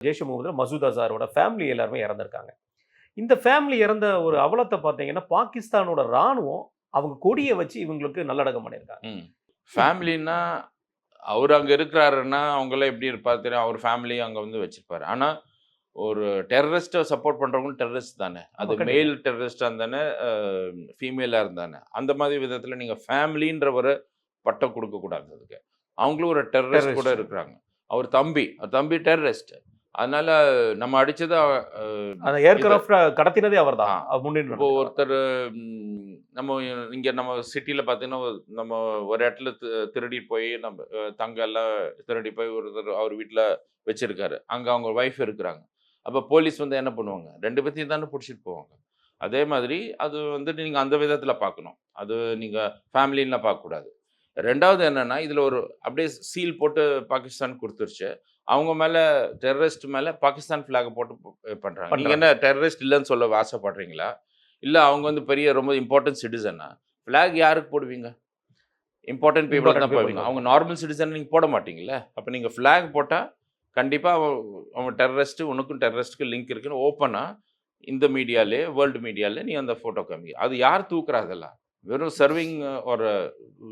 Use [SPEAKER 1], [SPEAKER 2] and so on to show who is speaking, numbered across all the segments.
[SPEAKER 1] Jaish முகமதுல Masood அசாரோட family எல்லாருமே இறந்திருக்காங்க. இந்த family இறந்த ஒரு அவலத்த பார்த்தீங்கன்னா, பாகிஸ்தானோட ராணுவம் அவங்க கொடிய வச்சு இவங்களுக்கு நல்லடக்கம் பண்ணியிருக்காங்க.
[SPEAKER 2] ஃபேமிலின்னா அவரு அங்க இருக்கிறாருன்னா, அவங்கலாம் எப்படி இருப்பாரு தெரியும். அவர் ஃபேமிலி அங்க வந்து வச்சிருப்பாரு. ஆனா, ஒரு டெரரிஸ்ட்ட சப்போர்ட் பண்றவங்களும் டெரரிஸ்ட் தானே.
[SPEAKER 1] ஆமா,
[SPEAKER 2] அது
[SPEAKER 1] கண்டிப்பா.
[SPEAKER 2] மேல் டெரரிஸ்ட்டா இருந்தானே, ஃபீமேலா இருந்தானே. அந்த மாதிரி விதத்தில நீங்க ஃபேமிலின்ற ஒரு பட்டம் குடுக்கக்கூடாது அதுக்கு. அவங்களும் ஒரு டெரரிஸ்ட் கூட
[SPEAKER 1] டெரரிஸ்ட்.
[SPEAKER 2] இருக்கிறாங்க. அவர் தம்பி டெரரிஸ்ட். அதனால நம்ம அடிச்சது
[SPEAKER 1] அந்த
[SPEAKER 2] இத
[SPEAKER 1] ஏர்கிராஃப்ட்ட கடத்தினதே அவர்தான்.
[SPEAKER 2] ஆ.
[SPEAKER 1] முன்னின்று
[SPEAKER 2] இப்போ
[SPEAKER 1] நடந்தது.
[SPEAKER 2] ஒருத்தரு நம்ம இங்க நம்ம சிட்டில பார்த்தீங்கன்னா, நம்ம ஒரு இடத்துல திருடிட்டு போய் நம்ம தங்கம் எல்லாம் திருடி போய் ஒருத்தர் அவர் வீட்ல வச்சிருக்காரு. அங்க அவங்க ஒய்ஃப் இருக்கிறாங்க. அப்ப போலீஸ் வந்து என்ன பண்ணுவாங்க? 2 பேத்தையும் தானே புடிச்சிட்டு போவாங்க. அதே மாதிரி அது வந்துட்டு நீங்க அந்த விதத்தில பார்க்கணும். அது நீங்க ஃபேமிலின்லாம் பார்க்கக்கூடாது. 2வது என்னன்னா, இதுல ஒரு அப்படியே சீல் போட்டு பாகிஸ்தான் குடுத்துருச்சு. அவங்க மேல டெரரிஸ்ட் மேல பாகிஸ்தான் ஃபிளாக போட்டு பண்றாங்க. நீங்க
[SPEAKER 1] பண்றாங்க.
[SPEAKER 2] என்ன டெரரிஸ்ட் இல்லன்னு சொல்ல ஆசைப்படுறீங்களா? இல்ல அவங்க வந்து பெரிய ரொம்ப இம்பார்ட்டன்ட் சிட்டிசனா? ஃபிளாக் யாருக்கு போடுவீங்க? இம்பார்ட்டன்ட் பீப்பிளுக்கு
[SPEAKER 1] இம்பார்ட்டன்ட்
[SPEAKER 2] தான் போடுவீங்க.
[SPEAKER 1] பீப்பிள்க்கு
[SPEAKER 2] அவங்க
[SPEAKER 1] தான்.
[SPEAKER 2] நார்மல் சிட்டிசன் நீங்க போட மாட்டீங்கல்ல. அப்ப நீங்க ஃபிளாக் போட்டா, கண்டிப்பா அவன் டெரரிஸ்ட் உனக்கும் டெரரிஸ்ட்க்கும் லிங்க் இருக்குன்னு ஓப்பனா இந்த மீடியாலயே, வேர்ல்ட் மீடியால நீ அந்த ஃபோட்டோ காமி. அது யார் தூக்குறா அதெல்லாம்? வெறும் சர்விங் ஒரு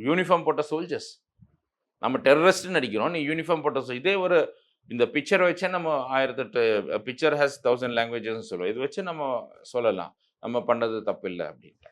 [SPEAKER 2] யூனிஃபார்ம் போட்ட சோல்ஜர்ஸ். நம்ம டெரரிஸ்ட்ன்னு நடிக்கிறோம். நீ யூனிஃபார்ம் போட்ட இதே ஒரு இந்த பிக்சர வச்சே நம்ம 1008 பிக்சர் ஹாஸ் 1000 லாங்குவேஜஸ்ன்னு சொல்லுவோம். இத வச்சு நம்ம சொல்லலாம். நம்ம பண்ணது தப்பில்ல அப்டின்ட்டு.